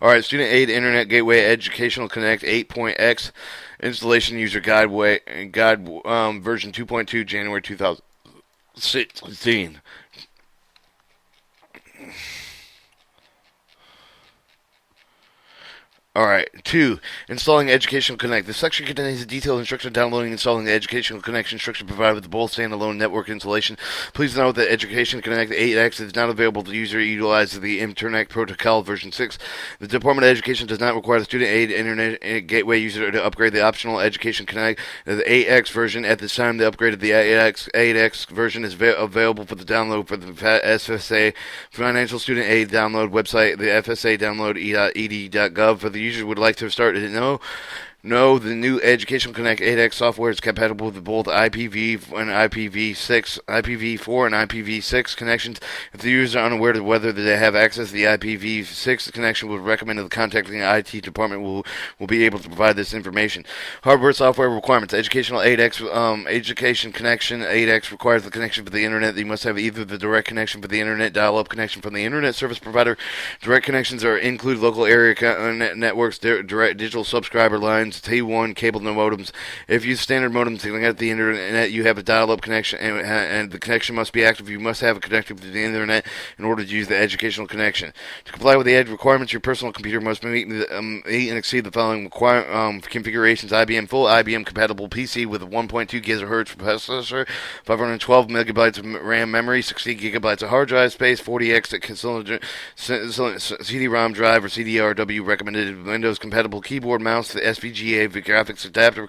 All right, Student Aid Internet Gateway Educational Connect 8.x Installation User Guide version 2.2 January 2016. Alright, 2. Installing Educational Connect. This section contains a detailed instruction on downloading and installing the Educational Connect instruction provided with both standalone network installation. Please note that Education Connect 8X is not available to user utilizing the Internet Protocol version 6. The Department of Education does not require the Student Aid Internet Gateway user to upgrade the optional Education Connect the 8X version. At this time, the upgrade of the 8X version is available for the download for the FSA Financial Student Aid download website, the FSA download ed.gov. For the user would like to start it. No, the new Educational Connect 8X software is compatible with both IPv4 and IPv6 connections. If the user is unaware of whether they have access to the IPv6 connection, we would recommend that contacting the IT department will be able to provide this information. Hardware software requirements. Educational 8X Education Connection 8X requires the connection for the Internet. You must have either the direct connection for the Internet, dial-up connection from the Internet service provider. Direct connections include local area networks, direct digital subscriber lines, T1 cable modems. If you use standard modems to connect to the Internet, you have a dial-up connection, and the connection must be active. You must have a connection to the Internet in order to use the educational connection. To comply with the ED requirements, your personal computer must meet and exceed the following configurations: full IBM compatible PC with a 1.2 GHz processor, 512 megabytes of RAM memory, 60 gigabytes of hard drive space, 40x CD-ROM drive or CDRW recommended, Windows compatible keyboard, mouse, the SVGA graphics adapter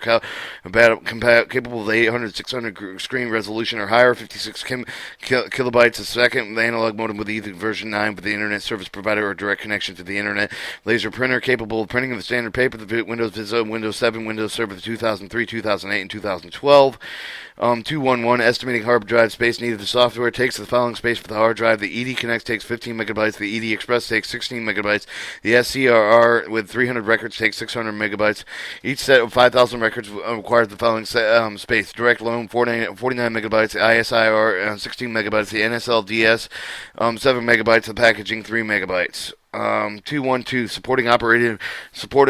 capable of 800, 600 screen resolution or higher, 56 kilobytes a second, the analog modem with either version 9 for the Internet service provider or direct connection to the Internet, laser printer capable of printing of the standard paper, the Windows Vista, Windows 7, Windows Server 2003, 2008, and 2012. 211 estimating hard drive space needed. The software takes the following space for the hard drive. The ED-Connect takes 15 megabytes. The ED-Express takes 16 megabytes. The SCRR with 300 records takes 600 megabytes. Each set of 5,000 records requires the following space: direct loan 49 megabytes, the ISIR 16 megabytes, the NSLDS 7 megabytes, the packaging 3 megabytes. 212 supported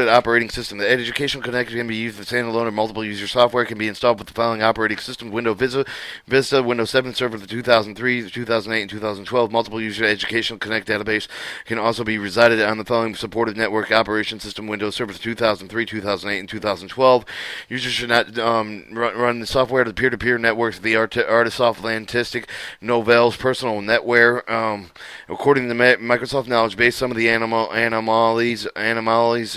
operating system. The Educational Connect can be used with standalone or multiple user software. Can be installed with the following operating system: Windows Vista, Windows 7 Server for 2003, 2008, and 2012. Multiple user Educational Connect database can also be resided on the following supported network operation system: Windows Server for 2003, 2008, and 2012. Users should not run the software to peer-to-peer networks of the Artisoft, Lantistic, Novell's personal netware. According to the Microsoft knowledge base, some of the anomalies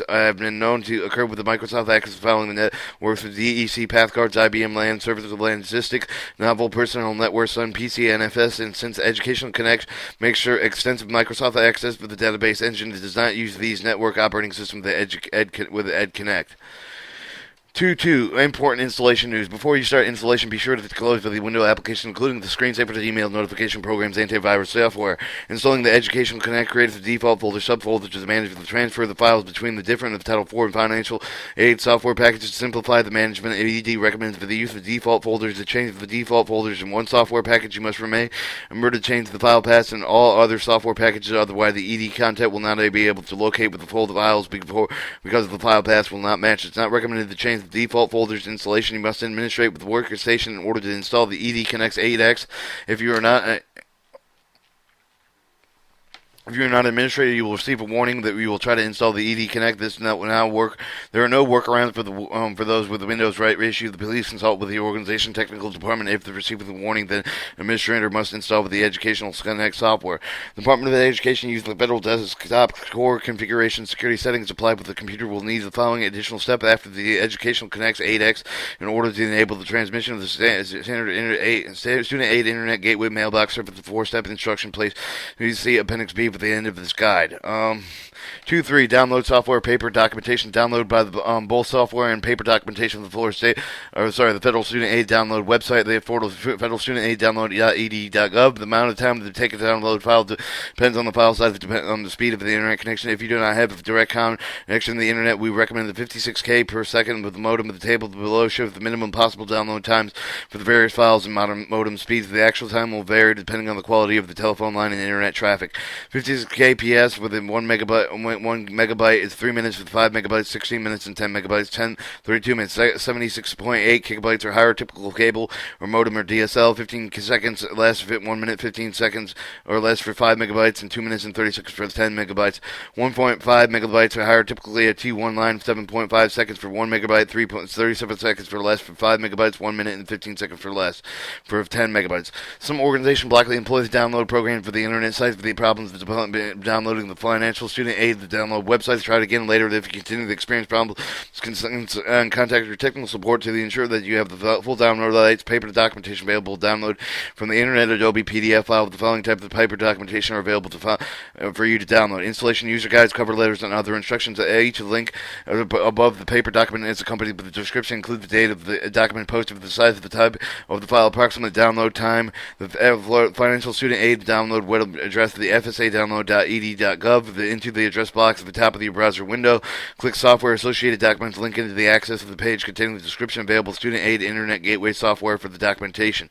have been known to occur with the Microsoft Access following the networks with DEC pathcards, IBM LAN services, Lantistic, Novel Personal Network, Sun PC, NFS, and since Educational Connect makes sure extensive Microsoft access for the database engine, it does not use these network operating systems with Edconnect. 2. Important installation news. Before you start installation, be sure to close the window application, including the screensaver, email notification programs, antivirus software. Installing the Educational Connect creates the default folder subfolder to manage the transfer of the files between the different Title IV and financial aid software packages. To simplify the management, ED recommends for the use of the default folders. To change the default folders in one software package, you must remember to change the file paths in all other software packages. Otherwise, the ED content will not be able to locate with the folder files because the file paths will not match. It's not recommended to change the default folders installation. You must administrate with the workstation in order to install the ED-Connect 8X. If you are not an administrator, you will receive a warning that you will try to install the ED-Connect. This will now work. There are no workarounds for those with the Windows right issue. The police consult with the organization technical department if they receive the warning. Then administrator must install with the Educational Connect software. The Department of Education uses the Federal Desktop Core configuration security settings applied with the computer will need the following additional step after the Educational Connect 8X in order to enable the transmission of the Student Aid Internet Gateway Mailbox Service. The 4-step instruction place. You see Appendix B at the end of this guide. 2.3 download software paper documentation. Download by the both software and paper documentation from the Federal Student Aid download website. The Federal Student Aid download.ed.gov. The amount of time to take a download file depends on the file size, depends on the speed of the internet connection. If you do not have a direct connection to the internet, we recommend the 56K per second with the modem. The table below shows the minimum possible download times for the various files and modem speeds. The actual time will vary depending on the quality of the telephone line and internet traffic. 50 56 kps within 1 megabyte is 3 minutes with 5 megabytes, 16 minutes and 10 megabytes, 32 minutes, 76.8 gigabytes or higher typical cable or modem or DSL, 15 seconds lasts for 1 minute, 15 seconds or less for 5 megabytes, and 2 minutes and 30 seconds for 10 megabytes, 1.5 megabytes or higher, typically a T1 line, 7.5 seconds for 1 megabyte, 3.37 seconds for less for 5 megabytes, 1 minute and 15 seconds for less for 10 megabytes. Some organization Blackley employs download programs for the internet sites for the problems with downloading the financial student aid. The download websites. Try it again later. If you continue to experience problems, contact your technical support to ensure that you have the full download rights. Paper documentation available to download from the internet. Adobe PDF file with the following type of paper documentation are available for you to download. Installation user guides, cover letters, and other instructions. Each link above the paper document is accompanied with the description. Include the date of the document posted, the size of the type of the file, approximate download time, the financial student aid download web address, the fsa002.ed.gov, into the address box at the top of your browser window. Click software associated documents, link into the access of the page containing the description, available student aid internet gateway software for the documentation.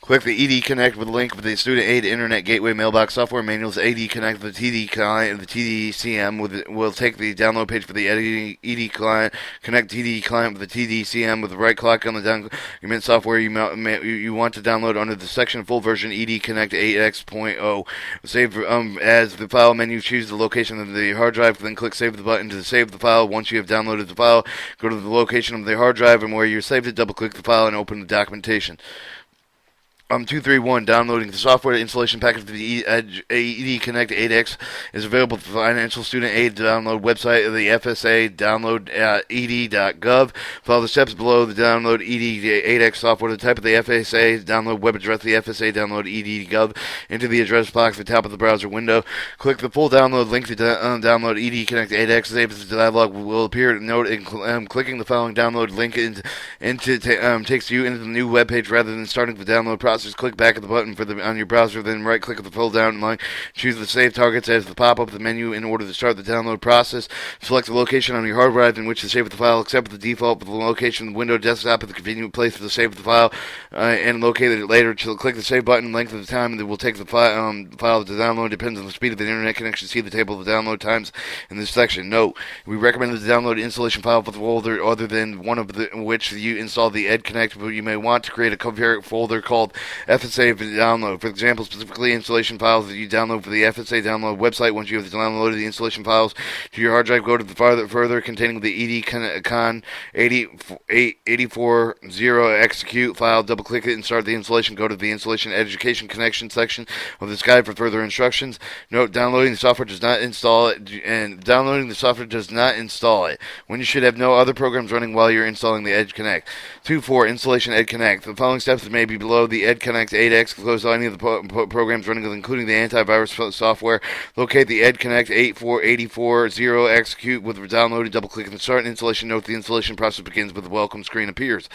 Click the Edconnect with a link with the Student Aid Internet Gateway Mailbox Software Manuals. Edconnect with the TD client and the TDCM will take the download page for the Ed client. Connect TD client with the TDCM with the right click on the document software you want to download under the section full version Edconnect8 X Fsa002. Save as the file menu. Choose the location of the hard drive. Then click Save the button to save the file. Once you have downloaded the file, go to the location of the hard drive and where you saved it. Double click the file and open the documentation. 231, downloading the software installation package for the Edconnect8 X is available for financial student aid download website of the FSA download ed.gov. Follow the steps below the download Ed8 X software. The type of the FSA download web address, the FSA download ed.gov, into the address box at the top of the browser window. Click the full download link to download Edconnect8 X. Save the dialog will appear. Note clicking the following download link takes you into the new web page rather than starting the download process. Click back at the button on your browser, then right-click at the pull-down line. Choose the Save Targets as the pop-up of the menu in order to start the download process. Select the location on your hard drive in which to save the file, except the default with the location of the window desktop at the convenient place for the save of the file, and locate it later. Click the Save button. Length of the time that will take the file to download depends on the speed of the internet connection. See the table of the download times in this section. Note: we recommend the download installation file for the folder other than one of which you install the Edconnect, but you may want to create a covariant folder called FSA for download. For example, specifically installation files that you download for the FSA download website. Once you have downloaded the installation files to your hard drive, go to the further containing the Edconnect8 execute file. Double click it and start the installation. Go to the installation education connection section of this guide for further instructions. Note: downloading the software does not install it, and downloading the software does not install it when you should have no other programs running while you're installing the Edconnect. 2.4 Installation Edconnect. The following steps may be below the Edconnect8 X. Close any of the programs running, including the antivirus software. Locate the Edconnect8 execute with downloaded. Double click and start installation. Note: the installation process begins with the welcome screen appears.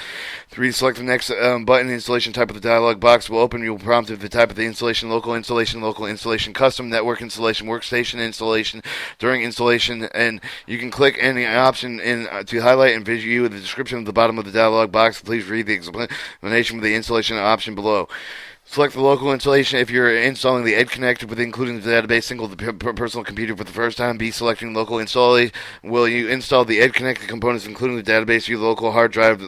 3. Select the next button. Installation type of the dialog box will open. You will prompt with the type of the installation: local installation, custom, network installation, workstation installation. During installation, and you can click any option to highlight and view the description at the bottom of the dialog box. Please read the explanation of the installation option below. Select the local installation if you're installing the Edconnect with including the database single the personal computer for the first time. B. Selecting local installation. Will you install the Edconnect components including the database, your local hard drive?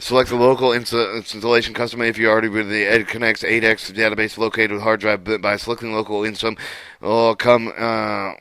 Select the local installation custom if you already with the Edconnect8 X database located with hard drive. By selecting local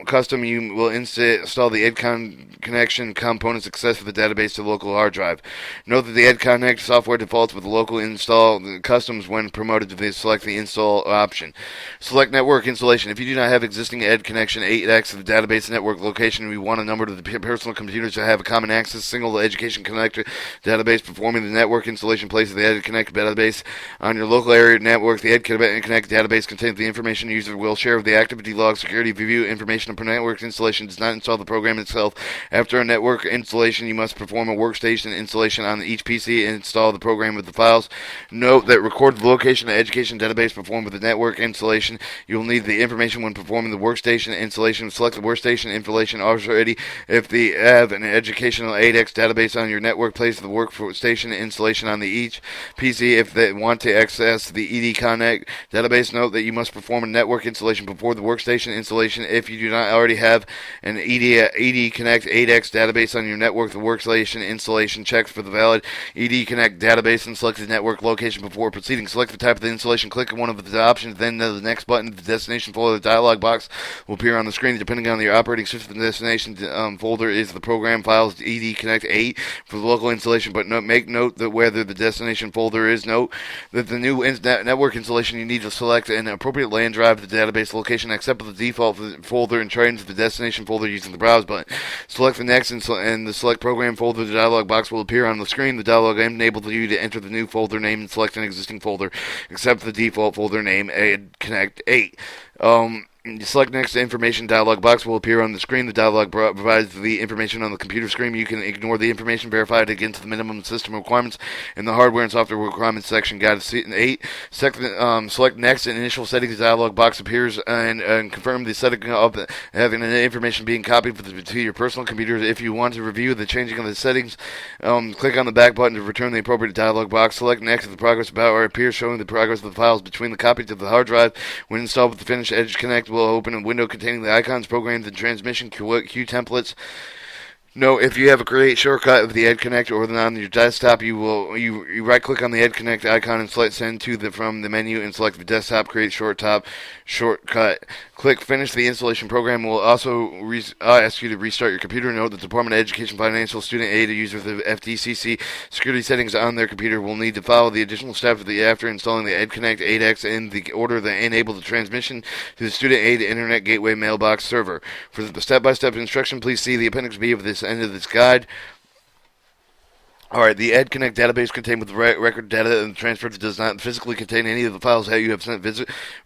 custom, you will install the Edcon connection components access for the database to the local hard drive. Note that the Edconnect software defaults with the local install customs when promoted to select the install option. Select network installation. If you do not have existing Edconnect8 X of the database network location, we want a number of the personal computers to have a common access single education connector database performing the network installation place of the Edconnect database on your local area network. The Edconnect database contains the information the user will share with the activity log security view information of network installation. Does not install the program itself. After a network installation, you must perform a workstation installation on each PC and install the program with the files. Note that record the location of the education database performed with the network installation. You will need the information when performing the workstation installation. Select the workstation installation already if they have an educational 8X database on your network. Place the workstation installation on the each PC if they want to access the Edconnect database. Note that you must perform a network installation before the workstation installation. If you do not already have an Edconnect8 X database on your network, the workstation installation checks for the valid Edconnect database and select the network location before proceeding. Select the type of the installation, click on one of the options, then the next button. The destination folder dialog box will appear on the screen. Depending on your operating system, the destination folder is the program files Edconnect8 for the local installation, but make note that whether the destination folder is, note that the new network installation you need to select an appropriate LAN drive to the database location, accept the default folder, and change the destination folder using the browse button. Select the next and the select program folder. The dialog box will appear on the screen. The dialog enables you to enter the new folder name and select an existing folder, except the default folder name Edconnect8. You select next information dialog box will appear on the screen. The dialog provides the information on the computer screen. You can ignore the information, verify it against the minimum system requirements in the hardware and software requirements section. Guide 8. Select next and initial settings dialog box appears and confirm the setting of having the information being copied to your personal computer. If you want to review the changing of the settings, click on the back button to return the appropriate dialog box. Select next if the progress bar appears showing the progress of the files between the copies of the hard drive. When installed with the finished Edconnect, will open a window containing the icons, programs, and transmission queue templates. Note, if you have a create shortcut of the Edconnect or on your desktop, you right-click on the Edconnect icon and select send to from the menu and select the desktop create shortcut. Click finish. The installation program will also ask you to restart your computer. Note the Department of Education Financial Student Aid user of the FDCC security settings on their computer will need to follow the additional steps after installing the Edconnect8 X in the order that enable the transmission to the Student Aid Internet Gateway mailbox server. For the step-by-step instruction, please see the Appendix B of this end of this guide. Alright, the Edconnect database contained with record data and transfer does not physically contain any of the files that you have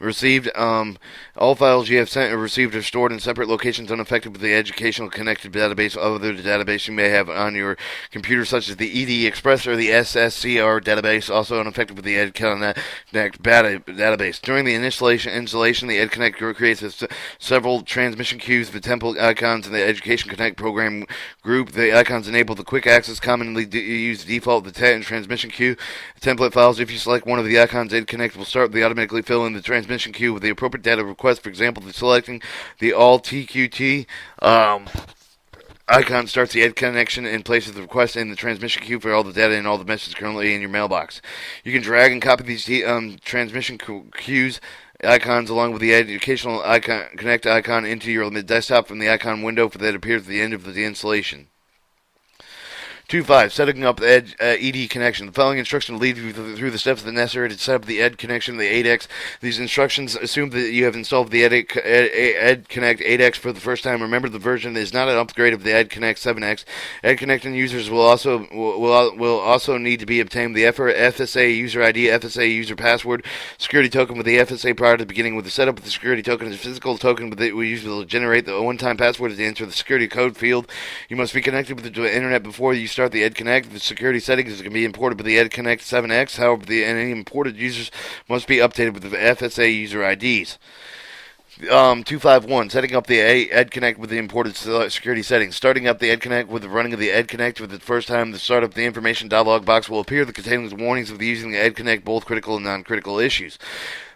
received. All files you have sent or received are stored in separate locations unaffected with the educational connected database other the database you may have on your computer, such as the ED Express or the SSCR database, also unaffected with the Edconnect database. During the installation, the Edconnect creates several transmission queues, the template icons, in the Education Connect program group. The icons enable the quick access commonly use the default the transmission queue template files. If you select one of the icons, Edconnect will automatically fill in the transmission queue with the appropriate data request. For example, selecting the all TQT icon starts the Edconnection and places the request in the transmission queue for all the data and all the messages currently in your mailbox. You can drag and copy these transmission queues icons along with the educational icon connect icon into your desktop from the icon window that appears at the end of the installation. 2.5. Setting up the ED connection. The following instructions will lead you through the steps necessary to set up the Ed connection, the 8X. These instructions assume that you have installed the Edconnect8 X for the first time. Remember, the version is not an upgrade of the Edconnect 7X. Edconnect users will also need to be obtained the FSA user ID, FSA user password, security token with the FSA prior to beginning with the setup of the security token. Is a physical token, but we usually generate the one-time password to enter the security code field. You must be connected with the internet before you start the Edconnect. The security settings can be imported with the Edconnect 7X. However, any imported users must be updated with the FSA user IDs. 2.5.1. Setting up the Edconnect with the imported security settings. Starting up the Edconnect with the running of the Edconnect for the first time, the start of the information dialog box will appear that contains warnings of using the Edconnect, both critical and non-critical issues.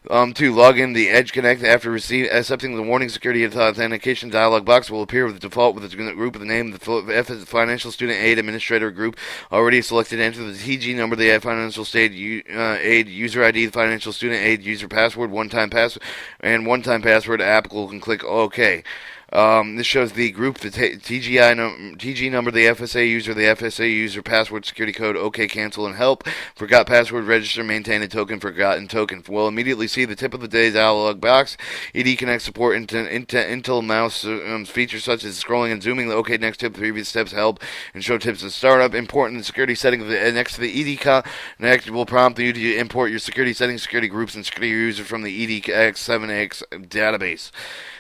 2. Log in the Edconnect after accepting the warning. Security authentication dialog box will appear with the default with the group of the name of the Financial Student Aid Administrator group already selected. Enter the TG number, the Financial Aid user ID, the Financial Student Aid user password, one-time password, and one-time password applicable, and click OK. This shows the group, the TG number, the FSA user password, security code, OK, cancel, and help. Forgot password, register, maintain a token, forgotten token. We'll immediately see the tip of the day dialog box. Edconnect support Intel mouse features such as scrolling and zooming. The OK next tip, previous steps help, and show tips of startup. Important security settings next to the Edconnect will prompt you to import your security settings, security groups, and security user from the Edconnect 7X database.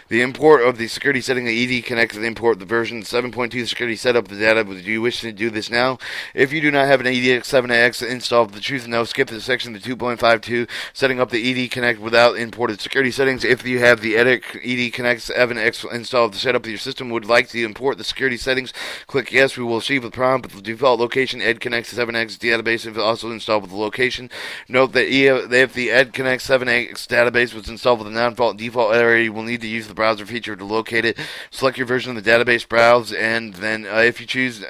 The import of the security setting of Edconnect to import the version 7.2 security setup of the data. Do you wish to do this now? If you do not have an Edconnect8 installed, choose no. Skip the section to 2.52, setting up the Edconnect without imported security settings. If you have the Edconnect8 X installed to set up your system, would like to import the security settings, click yes. We will receive a prompt with the default location Edconnect8 database if also installed with the location. Note that if the Edconnect8 database was installed with a non-default area, you will need to use the browser feature to locate it. Select your version of the database, browse, and then if you choose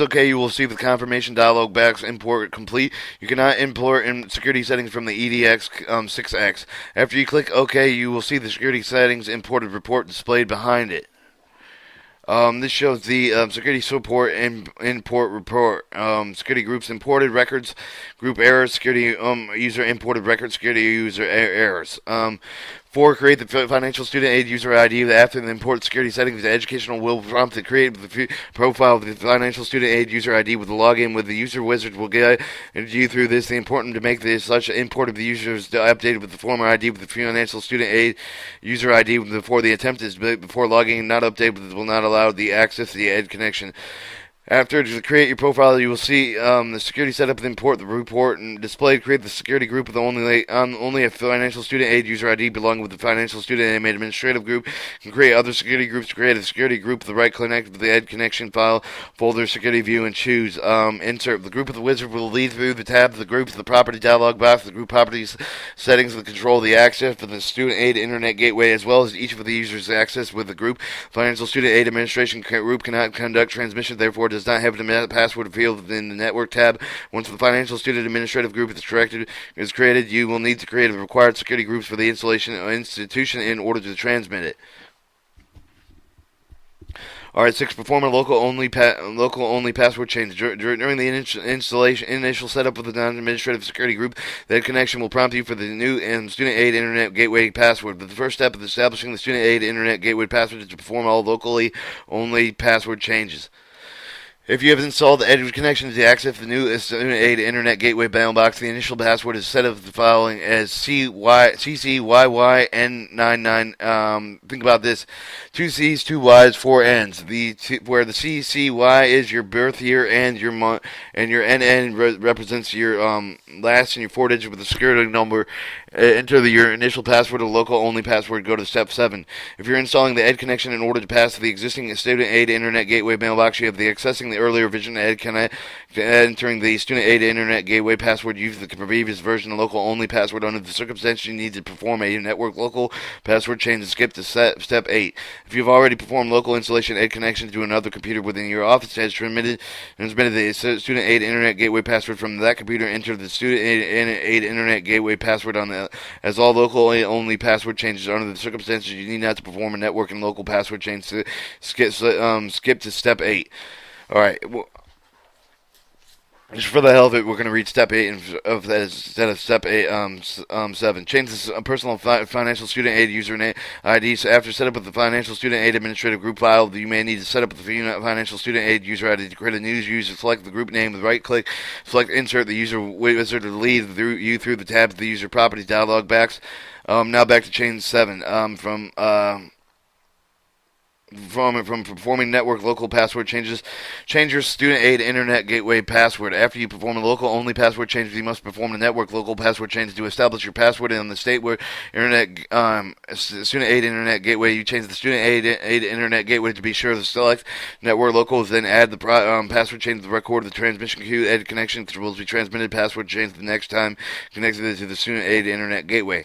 OK, you will receive the confirmation dialog box. Import complete. You cannot import in security settings from the EDX6X. After you click OK, you will see the security settings imported report displayed behind it. This shows the security support and import report. Security groups imported records, group errors, security user imported records, security user errors. 4. Create the financial student aid user ID. After the import security settings, the educational will prompt to create the profile of the financial student aid user ID with the login with the user wizard will guide you through this. The important to make this such import of the users updated with the former ID with the financial student aid user ID before the attempt is before logging, not updated will not allow the access to the ed connection. After to create your profile, you will see the security setup, import the report, and display. Create the security group with only a financial student aid user ID belonging with the financial student aid administrative group. You can create other security groups. Create a security group with the right connect with the ed connection file folder, security view, and choose insert. The group of the wizard will lead through the tab of the groups, the property dialog box, the group properties settings, the control of the access for the student aid internet gateway, as well as each of the users' access with the group. Financial student aid administration group cannot conduct transmission, therefore does not have the password field in the network tab. Once the financial student administrative group is created, you will need to create the required security groups for the institution in order to transmit it. Alright, 6. Perform a local only password change. During the initial setup of the non-administrative security group, that connection will prompt you for the new student aid internet gateway password. But the first step of establishing the student aid internet gateway password is to perform all locally only password changes. If you have installed the Edge connection to access the new student aid internet gateway mailbox, the initial password is set of the following as CCYYN99. Think about this: 2 C's, 2 Y's, 4 N's. Where the CCY is your birth year and your month, and your NN represents your last and your 4 digits with a security number. Enter your initial password or local only password. Go to step 7. If you're installing the Ed connection in order to pass the existing student aid internet gateway mailbox, you have the accessing the earlier version Ed connect. Entering the student aid internet gateway password, use the previous version of local only password. Under the circumstances, you need to perform a network local password change and skip to step 8. If you've already performed local installation Ed connection to another computer within your office, has transmitted the student aid internet gateway password from that computer. Enter the student aid internet gateway password on the as all local only password changes. Under the circumstances, you need not to perform a network and local password change. To skip to step 8. All right. Well, just for the hell of it, we're going to read step 8 of that instead of step 7. Change the personal financial student aid username ID. So after setup of the financial student aid administrative group file, you may need to set up the financial student aid user ID to create a new user. Select the group name with right click. Select insert the user wizard to lead through the tabs of the user properties dialog box. Now back to change 7 from performing network local password changes. Change your student aid internet gateway password. After you perform a local only password change, you must perform a network local password change to establish your password in the state where student aid internet gateway. You change the student aid internet gateway to be sure to select network locals, then add the password change to the record of the transmission queue. Ed connection will be transmitted. Password change the next time connected to the student aid internet gateway.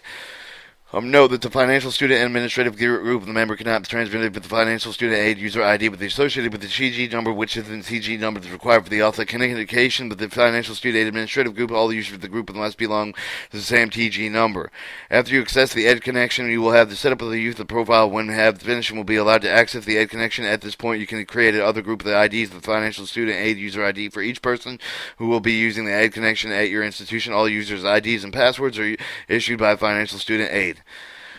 Note that the financial student administrative group of the member cannot be transmitted with the financial student aid user ID with the associated with the CG number, which is the CG number that's required for the authentication. But the financial student aid administrative group, all the users of the group must belong to the same TG number. After you access the Ed connection, you will have the setup of the user profile. When finished, and will be allowed to access the Ed connection. At this point, you can create another group of the IDs, the financial student aid user ID for each person who will be using the Ed connection at your institution. All users' IDs and passwords are issued by financial student aid.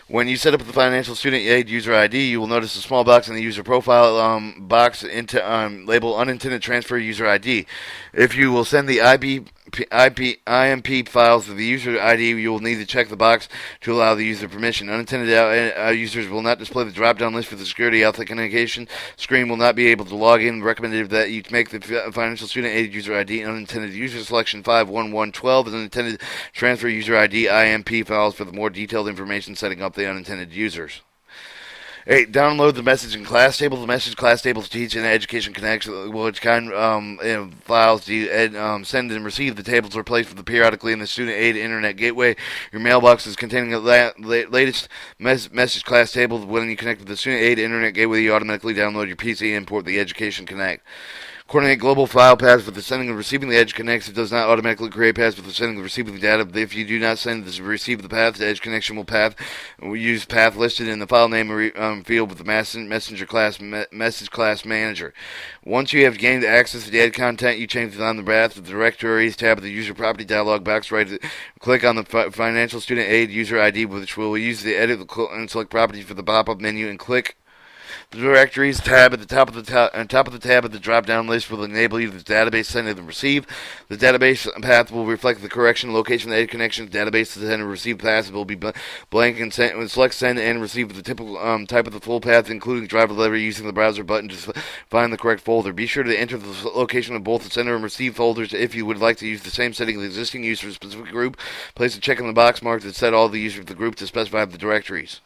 When you set up the financial student aid user ID, you will notice a small box in the user profile box labeled unintended transfer user ID. If you will send the IB IMP files with the user ID, you will need to check the box to allow the user permission. Unintended users will not display the drop-down list for the security authentication screen, will not be able to log in. Recommended that you make the financial student aid user ID unintended user selection 51112 is unintended transfer user ID IMP files for the more detailed information setting up the unintended users. 8. Download the message and class table. The message class tables teach in Education Connect which kind of files do you send and receive. The tables are placed periodically in the Student Aid Internet Gateway. Your mailbox is containing the latest message class table. When you connect with the Student Aid Internet Gateway, you automatically download your PC and import the Education Connect. Coordinate global file paths for the sending and receiving the Edconnect. It does not automatically create paths for the sending and receiving the data. If you do not send the receive the path, the Edconnection will use path listed in the file name field with the message class manager. Once you have gained access to the Ed content, you change on the path to the Directories tab of the User Property dialog box. Click on the Financial Student Aid User ID, which will use the edit and select properties for the pop-up menu, and click the Directories tab at the top of the tab of the drop-down list will enable you to the database send and receive. The database path will reflect the correction location of the Edconnection database. The send and receive path will be blank, and select send and receive with the typical type of the full path, including driver delivery, using the browser button to find the correct folder. Be sure to enter the location of both the sender and receive folders. If you would like to use the same setting of the existing user specific group, place a check in the box marked that set all the users of the group to specify the directories.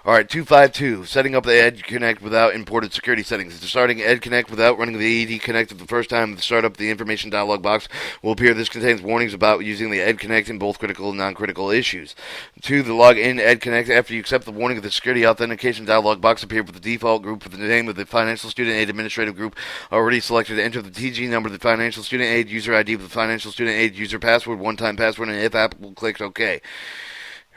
Alright, 252, setting up the Edconnect without imported security settings. Starting Edconnect without running the Edconnect the first time the startup, the information dialog box will appear. This contains warnings about using the Edconnect in both critical and non-critical issues. 2. The log in Edconnect after you accept the warning of the security authentication dialog box appear with the default group with the name of the Financial Student Aid Administrative Group already selected. Enter the TG number of the Financial Student Aid user ID with the Financial Student Aid user password, one-time password, and if applicable, click OK.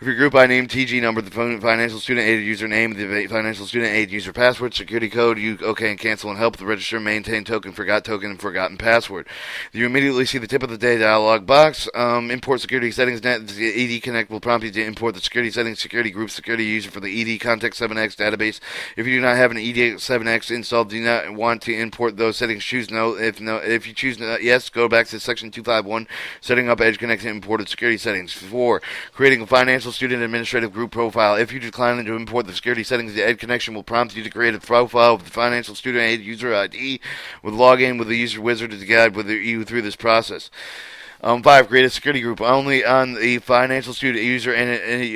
If your group by name, TG number, the Financial Student Aid username, the Financial Student Aid user password, security code, you OK and cancel and help the register, maintain token, and forgotten password. You immediately see the tip of the day dialog box. Import security settings. The Edconnect will prompt you to import the security settings, security group, security user for the ED Context 7X database. If you do not have an ED 7X installed, do not want to import those settings, choose no. If you choose no, yes, go back to section 251, setting up Edconnect and imported security settings. 4. Creating a Financial Student Administrative Group profile. If you decline to import the security settings, the Edconnection will prompt you to create a profile with the Financial Student Aid user ID with login with the user wizard to guide you through this process. 5. Create a security group. Only on the Financial Student user and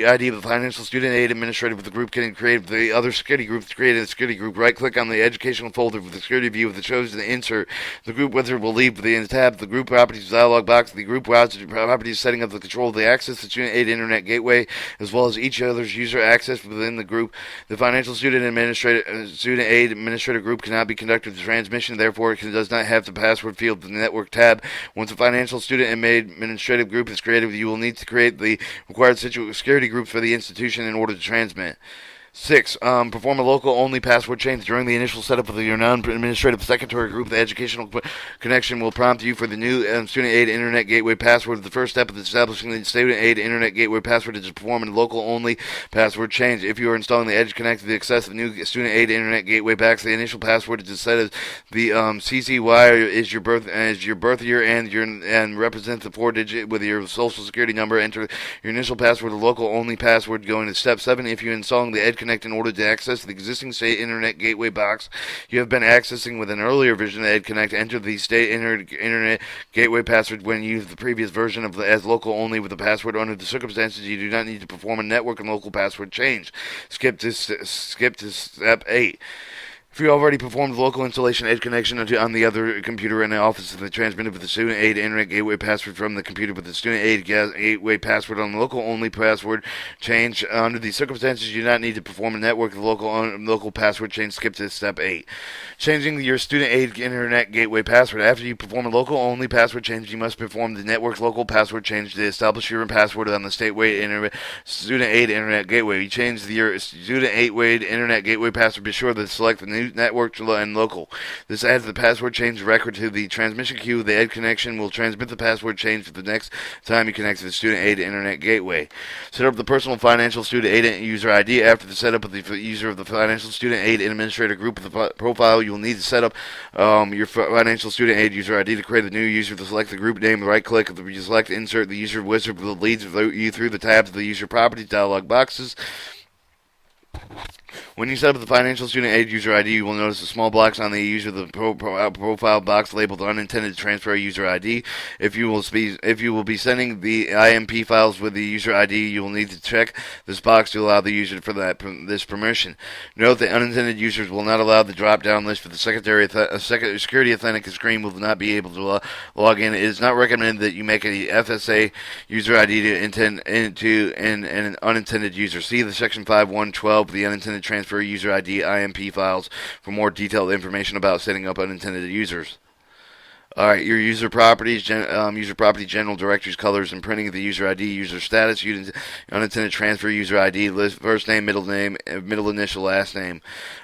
ID of the Financial Student Aid Administrator with the group can create the other security group. To create a security group, right-click on the educational folder with the security view of the chosen insert. The group wizard will leave the tab. The group properties dialog box. The group browser properties setting up the control of the access to the Student Aid Internet Gateway, as well as each other's user access within the group. The Financial Student Aid Administrator group cannot be conducted to transmission. Therefore, it does not have the password field of the network tab. Once a Financial Student Administrative group is created, you will need to create the required security groups for the institution in order to transmit. 6. Perform a local-only password change during the initial setup of your non-administrative secretary group. The educational connection will prompt you for the new Student Aid Internet Gateway password. The first step of establishing the Student Aid Internet Gateway password is to perform a local-only password change. If you are installing the Edconnect to access the new Student Aid Internet Gateway box, the initial password is set as the CCY is your birth year and represents the 4-digit with your social security number. Enter your initial password, a local-only password. Going to step 7. If you're installing the Edconnect in order to access the existing State Internet Gateway box you have been accessing with an earlier version of Edconnect, enter the State Internet Gateway password when you use the previous version of as local only with the password. Under the circumstances, you do not need to perform a network and local password change. Skip to step 8. If you already performed the local installation Edconnection on the other computer in the office of the transmitted with the Student Aid Internet Gateway password from the computer with the Student Aid Gateway password on the local-only password change. Under these circumstances, you do not need to perform a network of local password change. Skip to step 8. Changing your Student Aid Internet Gateway password. After you perform a local-only password change, you must perform the network's local password change to establish your password on the Student Aid Internet Gateway. You change your Student Aid Internet Gateway password. Be sure to select the new network and local. This adds the password change record to the transmission queue. The Ed connection will transmit the password change for the next time you connect to the Student Aid Internet Gateway. Set up the personal financial student aid user ID. After the setup of the user of the financial student aid administrator group of the profile, you will need to set up your financial student aid user ID to create a new user. To select the group name, right click, you select insert the user wizard will lead you through the tabs of the user properties dialog boxes. When you set up the financial student aid user ID, you will notice a small box on the user the profile box labeled unintended transfer user ID. If you will be sending the IMP files with the user ID, you will need to check this box to allow the user for this permission. Note that unintended users will not allow the drop-down list for the security authentic screen will not be able to log in. It is not recommended that you make a FSA user ID to an unintended user. See the section 5.1.12 the unintended transfer user ID IMP files for more detailed information about setting up unintended users. Alright, your user properties, user property general directories, colors, and printing of the user ID, user status, unintended transfer user ID, list, first name, middle initial, last name.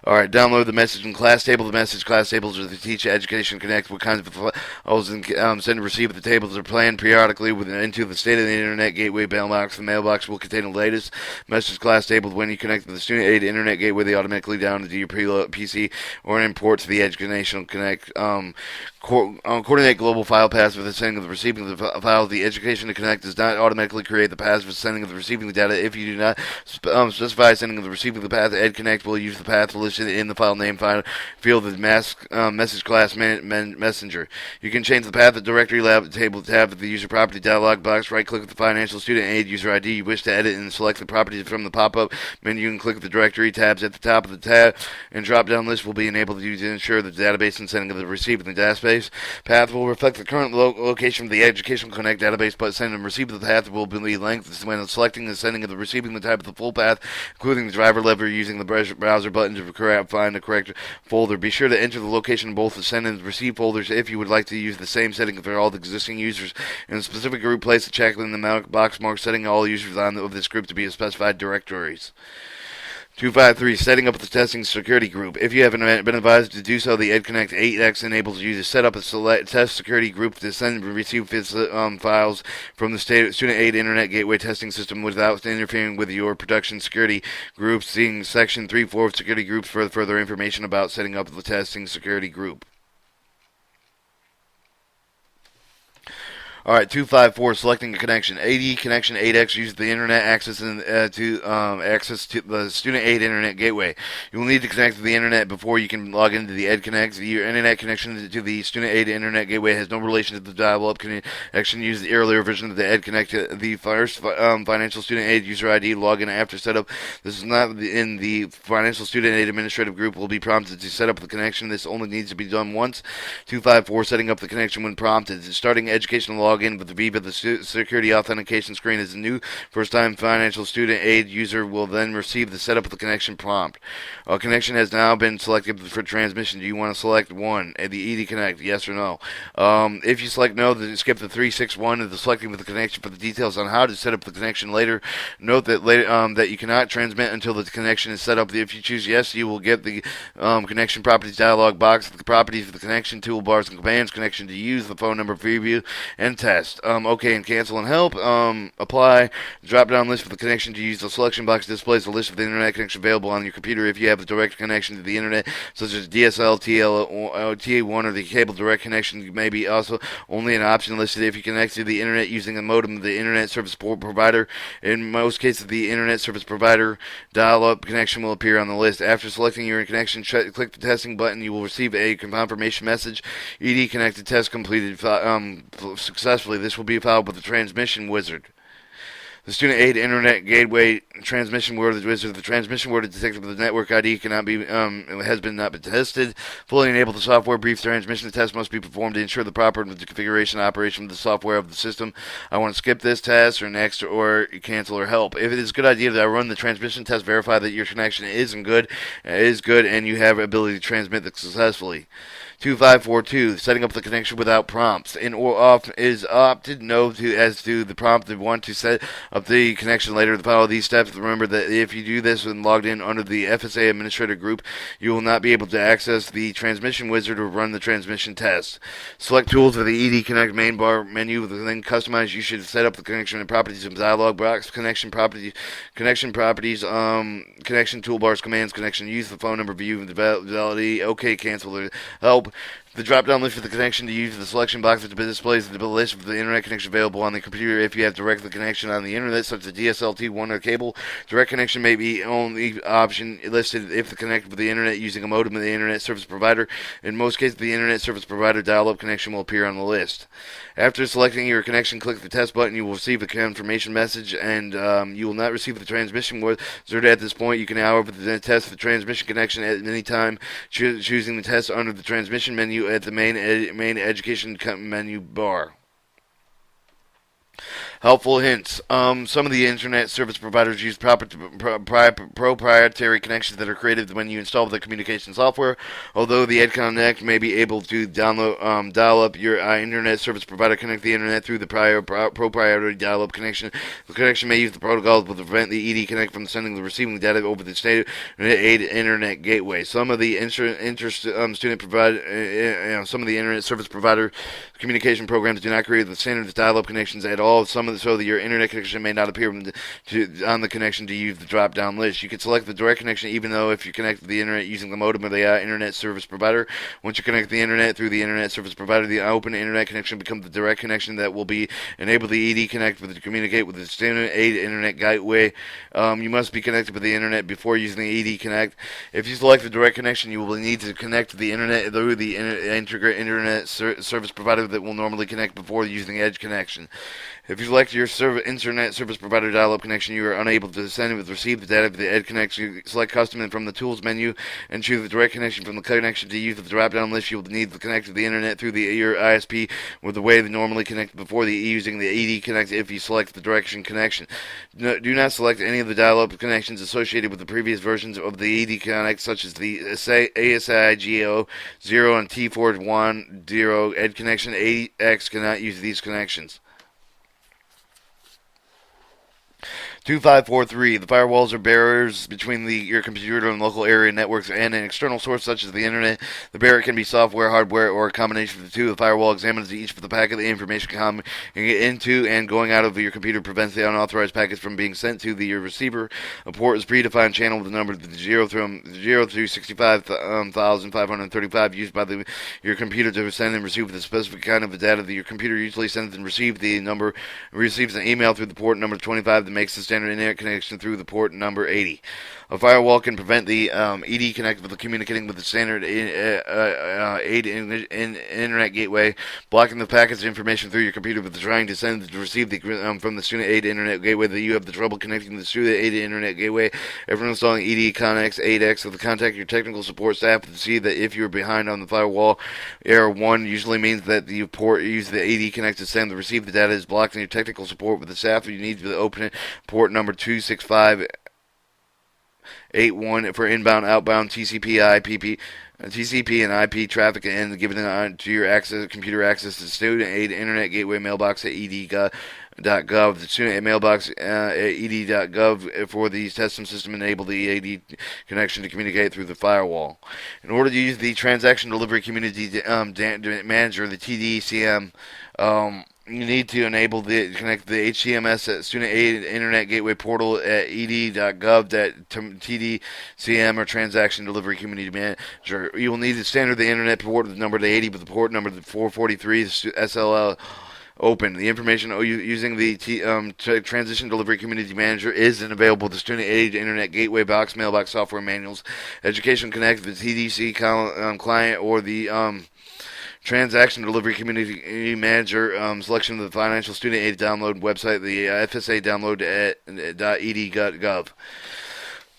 Alright, download the message and class table. The message class tables are the Teach Education Connect. What kinds of files send and receive the tables are planned periodically into the State of the Internet Gateway mailbox. The mailbox will contain the latest message class table. When you connect to the Student Aid Internet Gateway, they automatically download to your PC or import to the Education Connect. Coordinate global file paths for the sending of the receiving of the file. The Education Connect does not automatically create the paths for sending of the receiving the data. If you do not specify sending of the receiving the path, Edconnect will use the path listed in the file name field of the message class messenger. You can change the path of the directory table tab of the user property dialog box. Right click with the financial student aid user ID you wish to edit and select the properties from the pop-up menu and click the directory tabs at the top of the tab, and drop-down list will be enabled to ensure the database and sending of the receiving the database path will reflect the current location of the Education Connect database, but send and receive the path will be linked when selecting the sending of the receiving the type of the full path, including the driver lever using the browser button to find the correct folder. Be sure to enter the location of both the send and receive folders if you would like to use the same setting for all the existing users. In a specific group, place a check in the box mark setting all users of this group to be specified directories. 253. Setting up the testing security group. If you haven't been advised to do so, the Edconnect8 X enables you to set up a select test security group to send and receive files from the Student Aid Internet Gateway testing system without interfering with your production security groups. Seeing Section 3.4 of security groups for further information about setting up the testing security group. Alright, 254, selecting a connection. Edconnect8X uses the internet access to the Student Aid Internet Gateway. You will need to connect to the internet before you can log into the Edconnect. Your internet connection to the Student Aid Internet Gateway has no relation to the dial-up connection used the earlier version of the Edconnect. The first financial student aid user ID login after setup. This is not in the financial student aid administrative group will be prompted to set up the connection. This only needs to be done once. 254, setting up the connection when prompted. Starting educational login with the Viva, the security authentication screen is a new first-time financial student aid user will then receive the setup of the connection prompt. A connection has now been selected for transmission. Do you want to select 1, the Edconnect, yes or no? If you select no, then skip the 361 of the selecting with the connection for the details on how to set up the connection later. Note that that you cannot transmit until the connection is set up. If you choose yes, you will get the connection properties dialog box, the properties of the connection, toolbars and commands, connection to use, the phone number preview, and test. OK and cancel and help. Apply. Drop down list for the connection to use. The selection box displays the list of the internet connection available on your computer if you have a direct connection to the internet, such as DSL, TA1, or the cable direct connection. May be also only an option listed if you connect to the internet using a modem of the internet service provider. In most cases, the internet service provider dial-up connection will appear on the list. After selecting your connection, click the testing button. You will receive a confirmation message. Edconnected test completed successfully. This will be filed with the transmission wizard. The Student Aid Internet Gateway transmission word wizard. The transmission word is detected with the network ID cannot be has been not been tested. Fully enable the software. Brief transmission test must be performed to ensure the proper configuration and operation of the software of the system. I want to skip this test or next or cancel or help. If it is a good idea that I run the transmission test, verify that your connection is good and you have ability to transmit successfully. 2542, setting up the connection without prompts. Is opted no to as to the prompt that want to set up the connection later. To follow these steps, remember that if you do this when logged in under the FSA administrator group, you will not be able to access the transmission wizard or run the transmission test. Select tools for the Edconnect main bar menu, then customize. You should set up the connection and properties of dialog box, connection properties, connection toolbars, commands, connection, use the phone number, view, validity, OK, cancel, or help. The drop-down list for the connection to use the selection box that displays the list of the internet connection available on the computer if you have direct connection on the internet, such as DSL-T1 or cable. Direct connection may be only option listed if the connect with the internet using a modem of the internet service provider. In most cases, the internet service provider dial-up connection will appear on the list. After selecting your connection, click the test button. You will receive a confirmation message, and you will not receive the transmission wizard at this point. You can, however, test the transmission connection at any time, choosing the test under the transmission menu at the main education menu bar. Helpful hints. Some of the internet service providers use proprietary connections that are created when you install the communication software. Although the Edconnect may be able to dial up your internet service provider, connect the internet through the proprietary dial-up connection. The connection may use the protocols to prevent the Edconnect from sending the receiving data over the standard aid internet gateway. Some of the student provide some of the internet service provider communication programs do not create the standard dial-up connections at all. So that your internet connection may not appear on the connection to use the drop-down list. You can select the direct connection even though if you connect to the internet using the modem of the internet service provider. Once you connect the internet through the internet service provider, the open internet connection becomes the direct connection that will be enable the Edconnect to communicate with the standard aid internet gateway. You must be connected with the internet before using the Edconnect. If you select the direct connection, you will need to connect to the internet through the internet service provider that will normally connect before using the edge connection. If you select your internet service provider dial-up connection, you are unable to send and receive the data of the Edconnect. Select custom from the tools menu and choose the direct connection from the connection to use the drop-down list. You will need to connect to the internet through your ISP with the way they normally connect before using the Edconnect if you select the direction connection. Do not select any of the dial-up connections associated with the previous versions of the Edconnect, such as the ASIGO 0 and T410 Edconnection8X cannot use these connections. 2543. The firewalls are barriers between your computer and local area networks and an external source such as the internet. The barrier can be software, hardware, or a combination of the two. The firewall examines each of the packet the information coming into and going out of your computer, prevents the unauthorized packets from being sent to your receiver. A port is predefined channel with the number 0 through 65,535 used by your computer to send and receive the specific kind of data that your computer usually sends and receives. The number receives an email through the port number 25 that makes the standard internet connection through the port number 80. A firewall can prevent the Edconnect from communicating with the standard aid internet gateway, blocking the packets of information through your computer with trying to send and receive from the student aid internet gateway that you have the trouble connecting to the student aid internet gateway. After installing Edconnect8 X, contact your technical support staff to see that if you're behind on the firewall. Error 1 usually means that the port used the Edconnect to send and receive the data is blocked, and your technical support with the staff you need to open it. Port number 26581 for inbound, outbound TCP and IP traffic, and given to your computer access to student aid internet gateway mailbox at ed.gov. The student aid mailbox at ed.gov for the testing system enable the AD connection to communicate through the firewall. In order to use the transaction delivery community manager, the TDCM, you need to connect the HTMS at Student Aid Internet Gateway portal at ed.gov that TDCM or Transaction Delivery Community Manager. You will need to standard the internet port with the number to 80, but the port number to 443 SLL open. The information using the Transition Delivery Community Manager is available to Student Aid Internet Gateway box, mailbox software manuals, Education Connect, the TDC client, or the Transaction Delivery Community Manager selection of the Financial Student Aid download website, the FSA download at .ed.gov.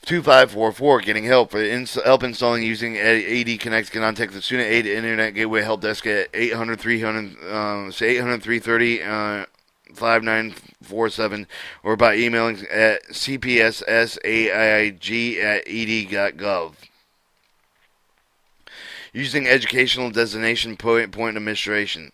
2544, getting help. For help installing using Edconnect, contact the Student Aid Internet Gateway Help Desk at 800-330-5947 or by emailing at cpssaig@ed.gov. using educational designation point administration.